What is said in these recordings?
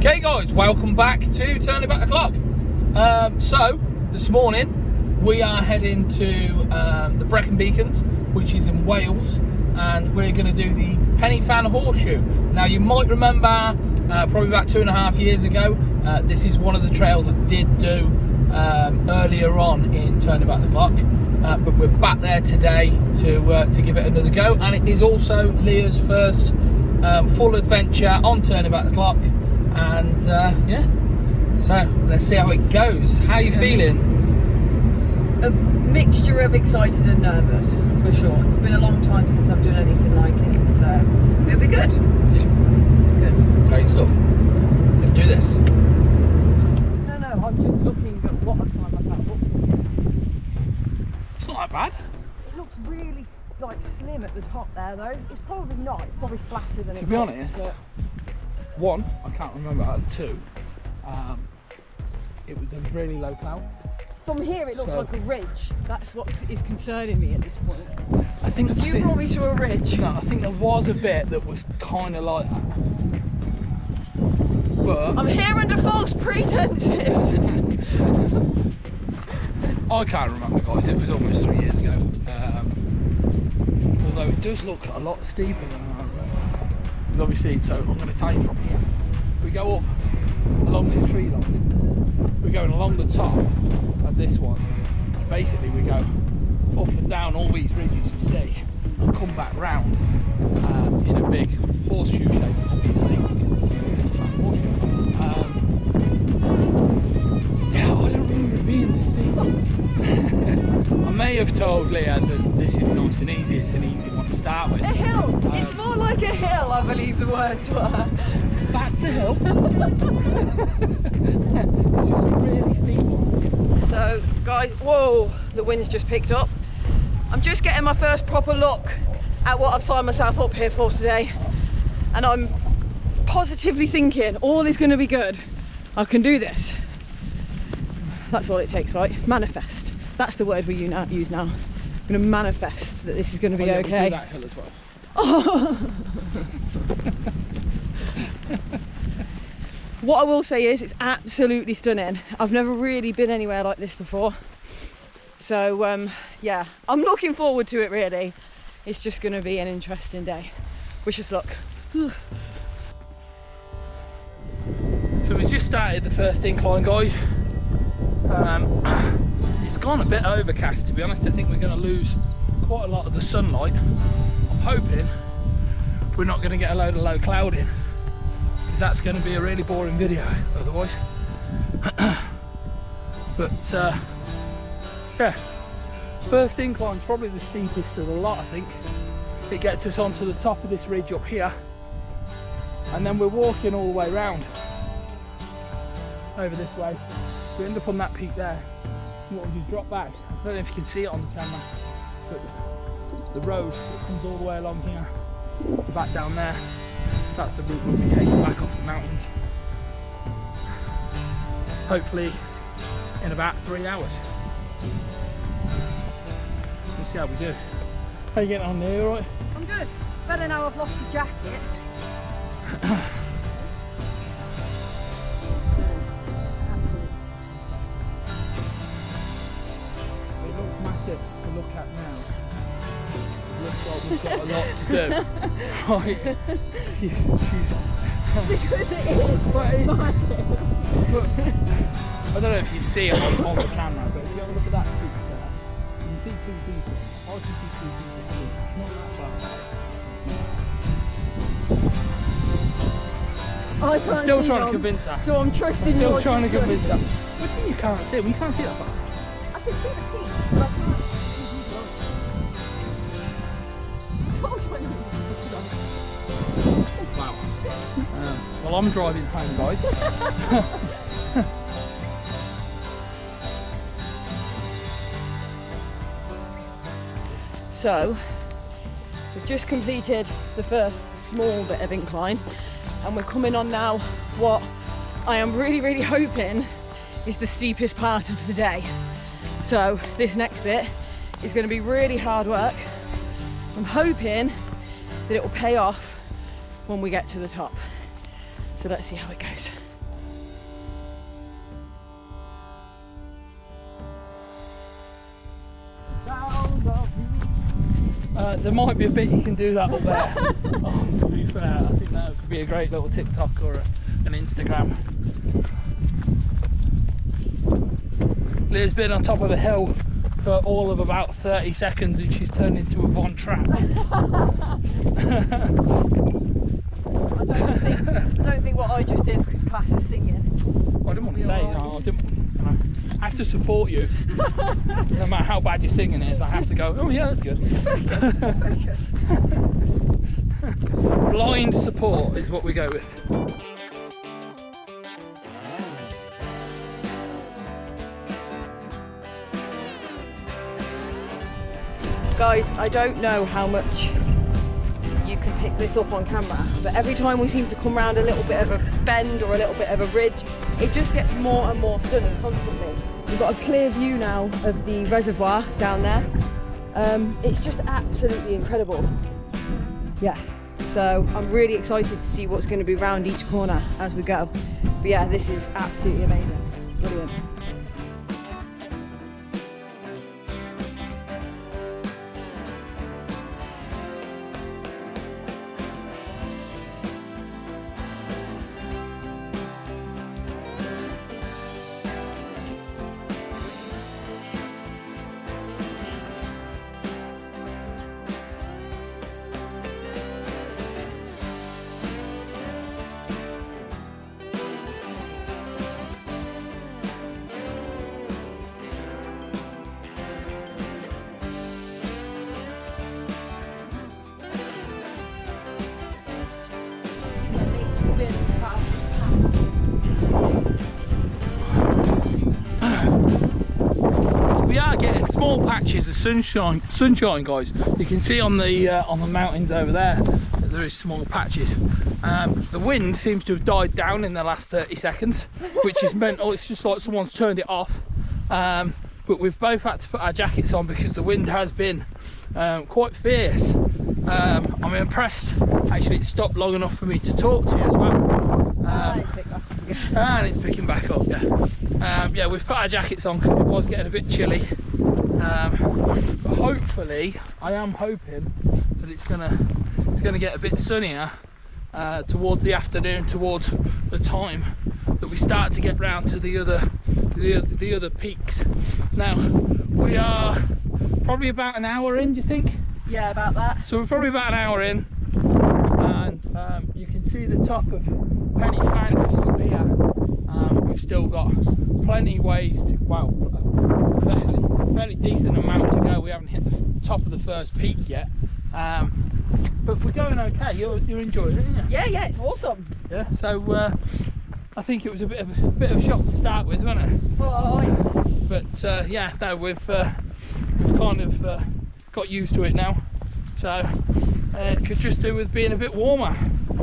Okay guys, welcome back to Turning Back the Clock. So this morning we are heading to the Brecon Beacons, which is in Wales, and we're going to do the penny fan horseshoe. Now you might remember probably about 2.5 years ago, this is one of the trails I did do earlier on in Turning Back the Clock, but we're back there today to give it another go, and it is also Leah's first full adventure on Turning Back the Clock. And yeah, so let's see how it goes. How are you feeling? A mixture of excited and nervous, for sure. It's been a long time since I've done anything like it, so it'll be good. Yeah. Good. Great stuff. Let's do this. No, I'm just looking at what I've signed myself up for. It's not that bad. It looks really like slim at the top there though. It's probably not, it's probably flatter than it looks. To be honest, but... one, I can't remember out of two, it was a really low cloud. From here it looks like a ridge. That's what is concerning me at this point. I think Have you brought me to a ridge? No, I think there was a bit that was kind of like that. But I'm here under false pretenses. I can't remember, guys. It was almost 3 years ago. Although it does look a lot steeper than I remember. Because obviously, so I'm going to tell you from here. We go up along this tree line. We're going along the top of this one. Basically, we go up and down all these ridges you see, and come back round in a big horseshoe shape, obviously. Yeah, I don't remember it being this steep. I may have told Leah that this is nice and easy. It's an easy one to start with. A hill. It's more like a hill, I believe the words were. That's a hill. It's just a really steep one. So, guys, whoa, the wind's just picked up. I'm just getting my first proper look at what I've signed myself up here for today. And I'm positively thinking all is going to be good. I can do this. That's all it takes, right? Manifest. That's the word we use now. I'm going to manifest that this is going to be okay. We'll do that hill as well. Oh. What I will say is it's absolutely stunning. I've never really been anywhere like this before. So yeah, I'm looking forward to it really. It's just going to be an interesting day. Wish us luck. So we've just started the first incline, guys. It's gone a bit overcast, to be honest. I think we're going to lose quite a lot of the sunlight. I'm hoping we're not going to get a load of low cloud in, because that's going to be a really boring video otherwise. But yeah, first incline's probably the steepest of the lot, I think. It gets us onto the top of this ridge up here, and then we're walking all the way round over this way. We end up on that peak there, and we'll just drop back. I don't know if you can see it on the camera, but the road comes all the way along here, back down there. That's the route we'll be taking back off the mountains. Hopefully in about 3 hours. Let's see how we do. How are you getting on there, alright? I'm good. Better now I've lost the jacket. To look at now. Looks like we've got a lot to do. Right. She's Because it is massive. I don't know if you can see it on the camera, but if you have a look at that peak there, you can see two people. I can see two people too. It's not that far. I can't I'm still see trying them, to convince her. So I'm trusting you. Still trying to convince her. What do you mean you can't see? We can't see that far. I can see the peak, but I can't. Wow. Well, I'm driving home, guys. So, we've just completed the first small bit of incline, and we're coming on now what I am really hoping is the steepest part of the day. So this next bit is going to be really hard work. I'm hoping that it will pay off when we get to the top. So let's see how it goes. There might be a bit you can do that up there. Oh, to be fair, I think that could be a great little TikTok or an Instagram. Leah's been on top of the hill for all of about 30 seconds and she's turned into a Von Trapp. I don't think what I just did could class as singing. I didn't want to say, no, I didn't. I have to support you. No matter how bad your singing is, I have to go, oh yeah, that's good. Very good. Very good. Blind support is what we go with. Guys, I don't know how much you can pick this up on camera, but every time we seem to come around a little bit of a bend or a little bit of a ridge, it just gets more and more stunning constantly. We've got a clear view now of the reservoir down there. It's just absolutely incredible. Yeah, so I'm really excited to see what's going to be around each corner as we go. But yeah, this is absolutely amazing. Brilliant. We are getting small patches of sunshine, guys. You can see on the mountains over there that there is small patches. The wind seems to have died down in the last 30 seconds, which is meant, oh, it's just like someone's turned it off. But we've both had to put our jackets on because the wind has been quite fierce. I'm impressed. Actually, it stopped long enough for me to talk to you as well. And it's picking back up. Yeah, we've put our jackets on because it was getting a bit chilly. But hopefully, I am hoping that it's gonna get a bit sunnier towards the afternoon, towards the time that we start to get round to the other peaks. Now we are probably about an hour in, do you think? Yeah, about that. So we're probably about an hour in, and you can see the top of Penny Fan just up here. We've still got plenty ways to, well, a fairly decent amount to go. We haven't hit the top of the first peak yet, but we're going okay. You're enjoying it, aren't you? Yeah, it's awesome. Yeah. So I think it was a bit of a shock to start with, wasn't it? Oh, But yeah, no, we've kind of got used to it now. So it could just do with being a bit warmer.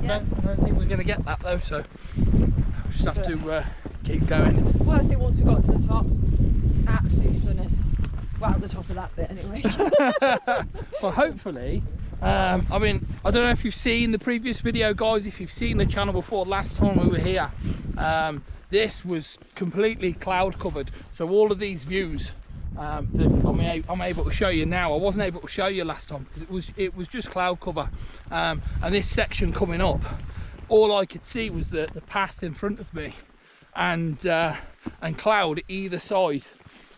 Yeah. I don't think we're going to get that though, so we'll just have to keep going. Well, I think once we got to the top, absolutely stunning. Well, at the top of that bit anyway. Well, hopefully. I mean, I don't know if you've seen the previous video, guys. If you've seen the channel before, last time we were here, this was completely cloud covered. So all of these views that I'm able to show you now, I wasn't able to show you last time because it was just cloud cover. And this section coming up, all I could see was the path in front of me, and cloud either side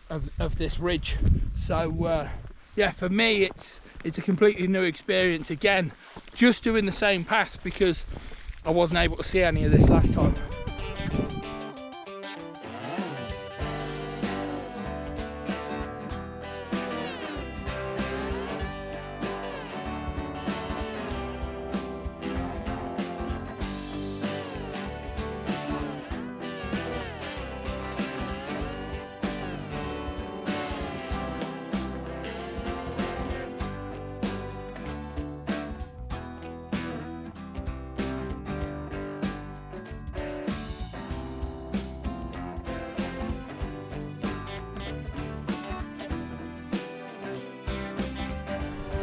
of this ridge. So yeah, for me it's a completely new experience again, just doing the same path because I wasn't able to see any of this last time.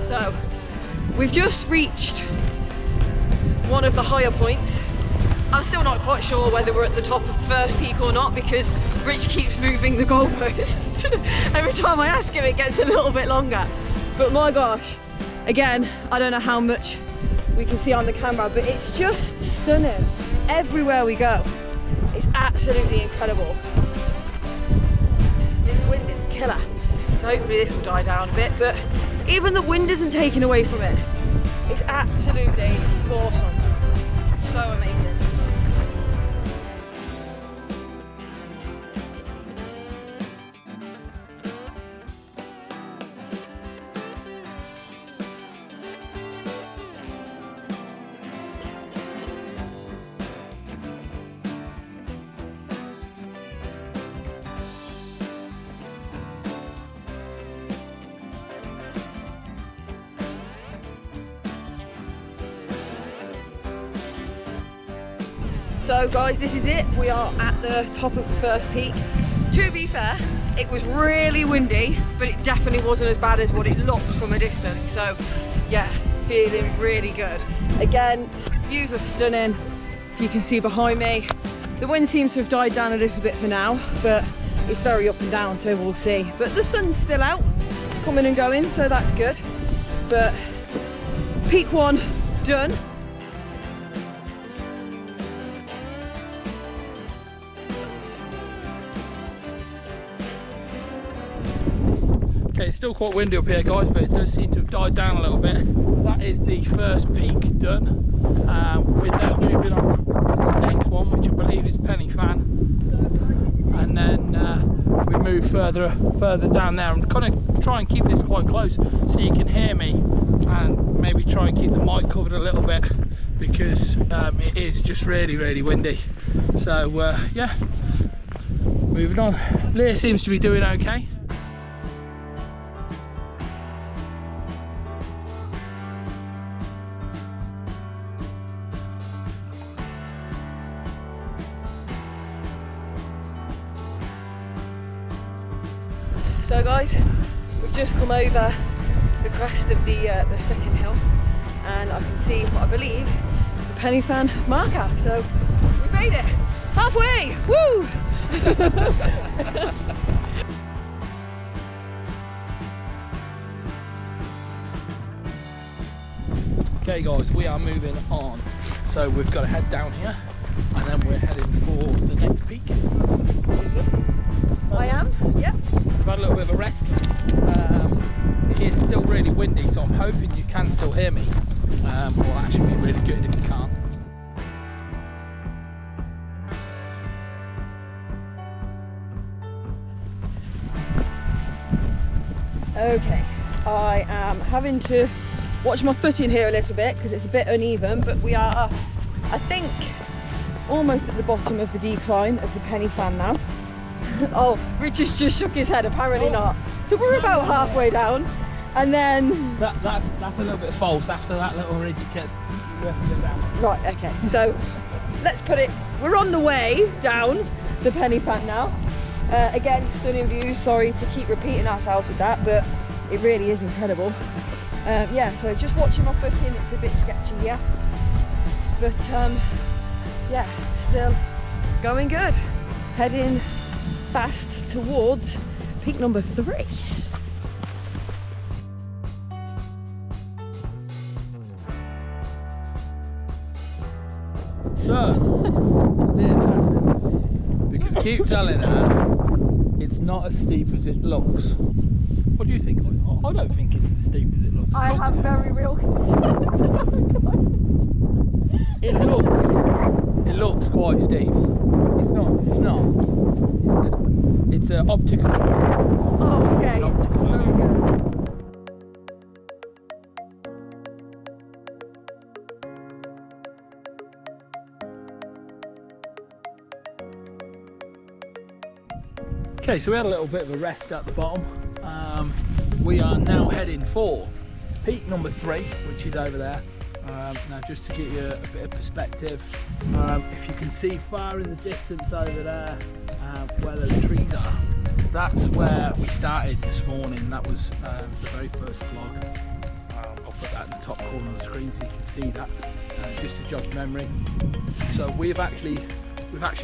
So we've just reached one of the higher points. I'm still not quite sure whether we're at the top of the first peak or not because Rich keeps moving the goalpost. Every time I ask him it gets a little bit longer. But my gosh, Again, I don't know how much we can see on the camera, but it's just stunning everywhere we go. It's absolutely incredible. This wind is a killer, so hopefully this will die down a bit, but even the wind isn't taken away from it. It's absolutely awesome, so amazing. So guys, this is it. We are at the top of the first peak. To be fair, it was really windy, but it definitely wasn't as bad as what it looked from a distance. So yeah, feeling really good. Again, views are stunning. You can see behind me. The wind seems to have died down a little bit for now, but it's very up and down, so we'll see. But the sun's still out, coming and going, so that's good. But peak 1 done. Okay, it's still quite windy up here, guys, but it does seem to have died down a little bit. That is the first peak done. We're now moving on to the next one, which I believe is Penny Fan, and then we move further down there. I'm going to try and keep this quite close so you can hear me, and maybe try and keep the mic covered a little bit because it is just really windy. So yeah, moving on. Leah seems to be doing okay. So guys, we've just come over the crest of the second hill, and I can see what I believe is the Penny Fan marker. So we made it halfway. Woo! Okay guys, we are moving on. So we've got to head down here, and then we're heading for the next peak. I am, yep. We've had a little bit of a rest. It is still really windy, so I'm hoping you can still hear me. Will actually be really good if you can't. Okay, I am having to watch my footing here a little bit because it's a bit uneven, but we are, I think, almost at the bottom of the decline of the Penny Fan now. Oh, Richard's just shook his head, apparently not. So we're about halfway down, and then... That's a little bit false. After that little ridge it gets, you have to go down. Right, okay, so let's put it, we're on the way down the Penny Fan now. Again, stunning views, sorry to keep repeating ourselves with that, but it really is incredible. Yeah, so just watching my footing, it's a bit sketchy here. But yeah, still going good. Heading fast towards peak number 3. So, this is happening. Because I keep telling her it's not as steep as it looks. What do you think? I don't think it's as steep as it looks. I have very real concerns. It looks quite steep. It's not. It's an optical. Oh, okay. An optical. Very good. Okay, so we had a little bit of a rest at the bottom. We are now heading for peak number 3, which is over there. Now, just to give you a bit of perspective, if you can see far in the distance over there, where those trees are, that's where we started this morning. That was the very first vlog. I'll put that in the top corner of the screen so you can see that, just to jog memory. So we've actually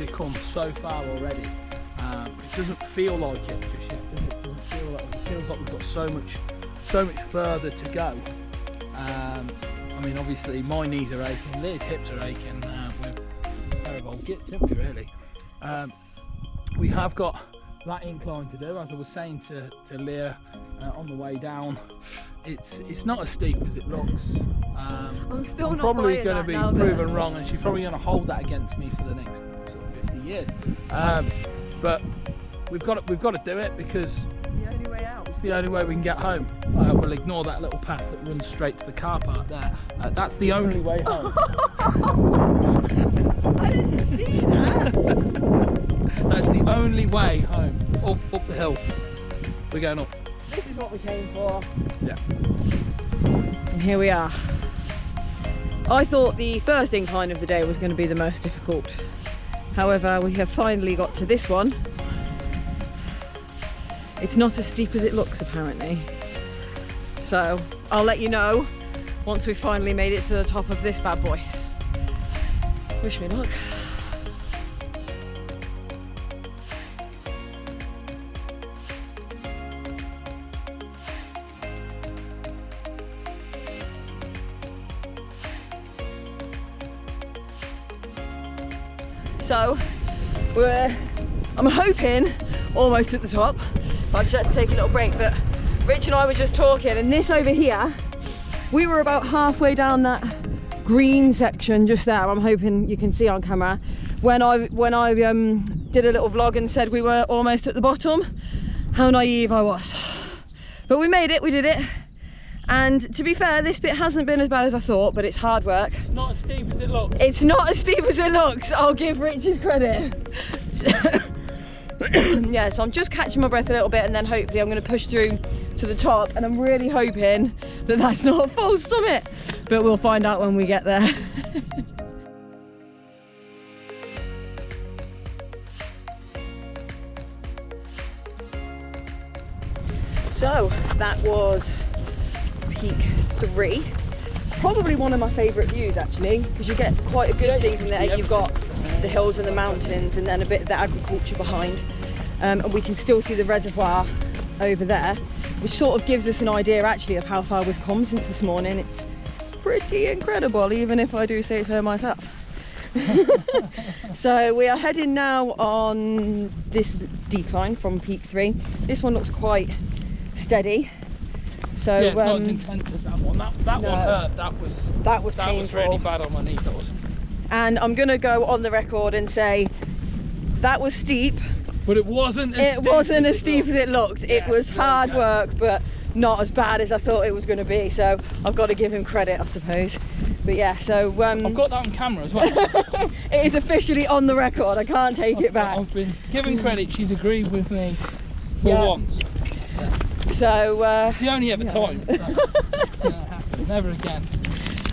come so far already. It doesn't feel like it just yet, does it? It feels like we've got so much further to go. I mean, obviously my knees are aching, Leah's hips are aching. We're a pair of old gits, aren't we, really? We have got that incline to do, as I was saying to Leah on the way down. It's not as steep as it looks. I'm still I'm not probably buying going to that be now, proven wrong, and she's probably going to hold that against me for the next sort of 50 years. But we've got to do it because The only way out. it's the only way we can get home. We'll ignore that little path that runs straight to the car park there. That's the only way home. I didn't see that. That's the only way home. Up the hill. We're going up. This is what we came for. Yeah. And here we are. I thought the first incline of the day was going to be the most difficult. However, we have finally got to this one. It's not as steep as it looks, apparently. So I'll let you know once we've finally made it to the top of this bad boy. Wish me luck. So I'm hoping almost at the top. I just had to take a little break, but Rich and I were just talking, and this over here, we were about halfway down that green section just there. I'm hoping you can see on camera when I did a little vlog and said we were almost at the bottom. How naive I was. But we made it, we did it. And to be fair, this bit hasn't been as bad as I thought, but it's hard work. It's not as steep as it looks. It's not as steep as it looks. I'll give Rich his credit. Yeah, so I'm just catching my breath a little bit, and then hopefully I'm going to push through to the top, and I'm really hoping that that's not a false summit, but we'll find out when we get there. So that was peak 3, probably one of my favourite views actually, because you get quite a good thing from there. You've got the hills and the mountains, and then a bit of the agriculture behind, and we can still see the reservoir over there, which sort of gives us an idea actually of how far we've come since this morning. It's pretty incredible, even if I do say so myself. So we are heading now on this decline from peak 3. This one looks quite steady. So yeah, it's not as intense as that one. That no, one hurt. That was painful. That was really bad on my knees. That was. And I'm gonna go on the record and say that was steep. But it wasn't as steep as it looked. It was hard work, but not as bad as I thought it was going to be. So I've got to give him credit, I suppose. But yeah, so I've got that on camera as well. it is officially on the record. I can't take it back. I've been given credit. She's agreed with me for once. So it's the only ever time. That's gonna happen. Never again.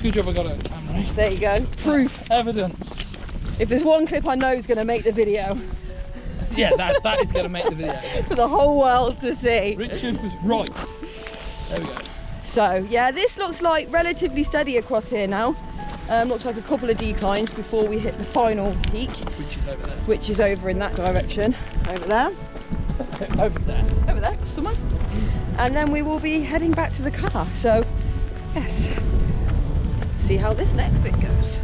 Good job I got it on camera. There you go. Proof. Evidence. If there's one clip I know is going to make the video. Yeah, that is going to make the video. For the whole world to see. Richard was right. There we go. So yeah, this looks like relatively steady across here now. Looks like a couple of declines before we hit the final peak. Which is over there. Which is over in that direction. Over there. Over there. Over there, somewhere. And then we will be heading back to the car. So yes, see how this next bit goes.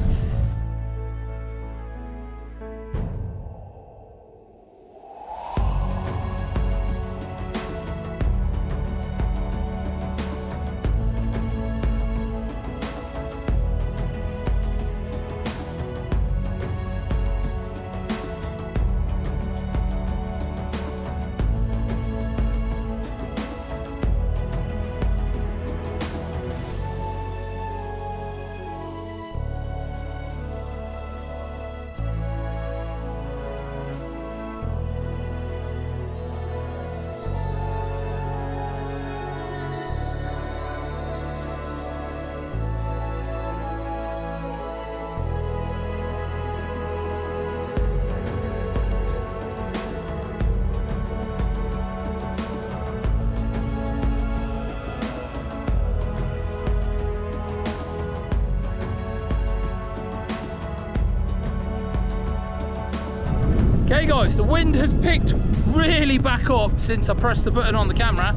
Okay guys, the wind has picked really back up since I pressed the button on the camera.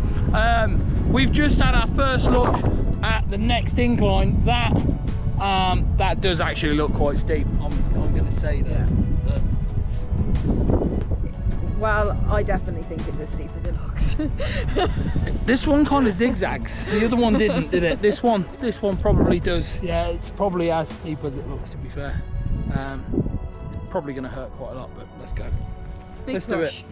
We've just had our first look at the next incline, that does actually look quite steep. I'm going to say that. Well, I definitely think it's as steep as it looks. This one kind of zigzags. The other one didn't, did it? This one probably does. Yeah, it's probably as steep as it looks, to be fair. It's probably going to hurt quite a lot, but let's go. Let's do it.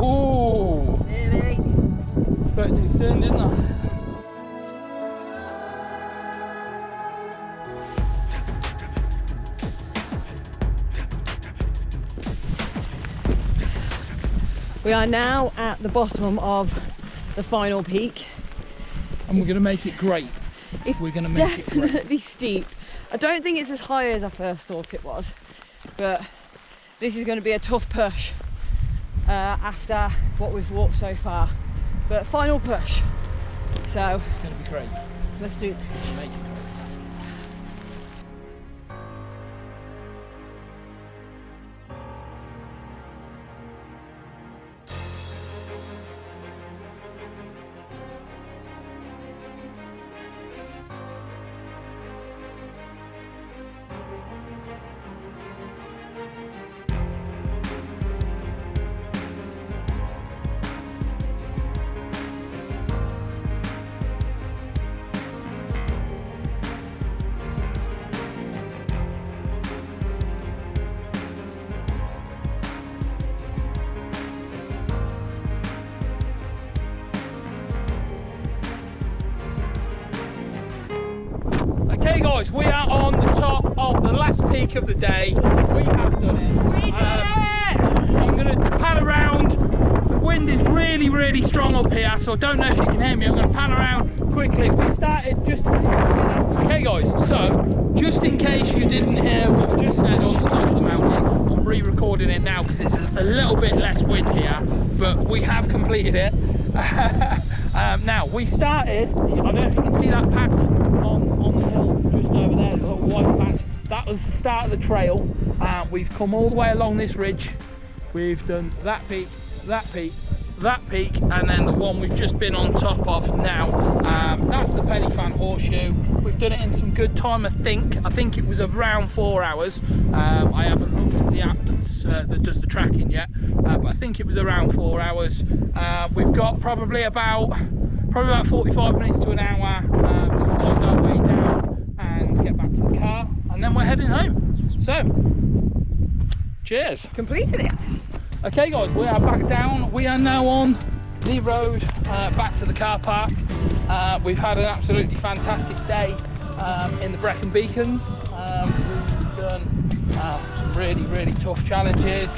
Ooh! Nearly. 32 soon, didn't I? We are now at the bottom of the final peak. And we're going to make it great. We're going to make it great. Definitely steep. I don't think it's as high as I first thought it was, but this is going to be a tough push after what we've walked so far. But final push. So It's going to be great. let's do this. Make it great. Okay guys, we are on the top of the last peak of the day. We have done it. We did it! So I'm going to pan around. The wind is really strong up here, so I don't know if you can hear me. I'm going to pan around quickly. We started just... Okay guys, so just in case you didn't hear what I just said on the top of the mountain, I'm re-recording it now because it's a little bit less wind here, but we have completed it. Now, we started, I don't know if you can see that patch on the hill just over there, there's a little white patch. That was the start of the trail. We've come all the way along this ridge. We've done that peak, that peak, that peak, and then the one we've just been on top of now. That's the Penny Fan Horseshoe. We've done it in some good time, I think it was around 4 hours. I haven't looked at the app that does the tracking yet, but I think it was around 4 hours. We've got probably about 45 minutes to an hour to find our way down and get back to the car, and then we're heading home. So, cheers. Completed it. Okay guys, we are back down. We are now on the road back to the car park. We've had an absolutely fantastic day in the Brecon Beacons. We've done some really tough challenges.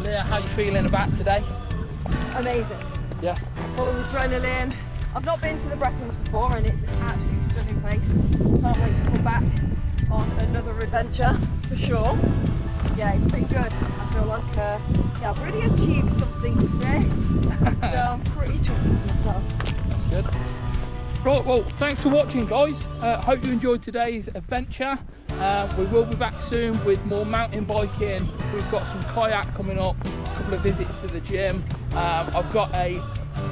Leah, how are you feeling about today? Amazing. Yeah. Full of adrenaline. I've not been to the Brecons before and it's an absolutely stunning place. Can't wait to come back on another adventure for sure. Yeah, it's been good. I feel like yeah, I've really achieved something today. So I'm pretty chuffed with myself. That's good. Right, well, thanks for watching guys. Hope you enjoyed today's adventure. We will be back soon with more mountain biking. We've got some kayak coming up, a couple of visits to the gym. I've got a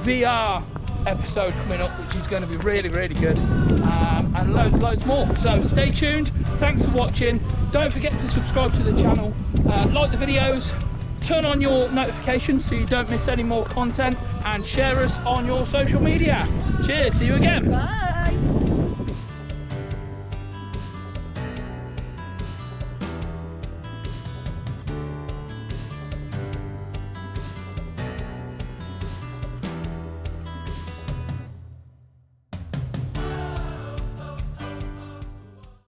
VR episode coming up which is going to be really good, and loads more. So stay tuned. Thanks for watching. Don't forget to subscribe to the channel, like the videos, turn on your notifications so you don't miss any more content, and share us on your social media. Cheers, see you again. Bye.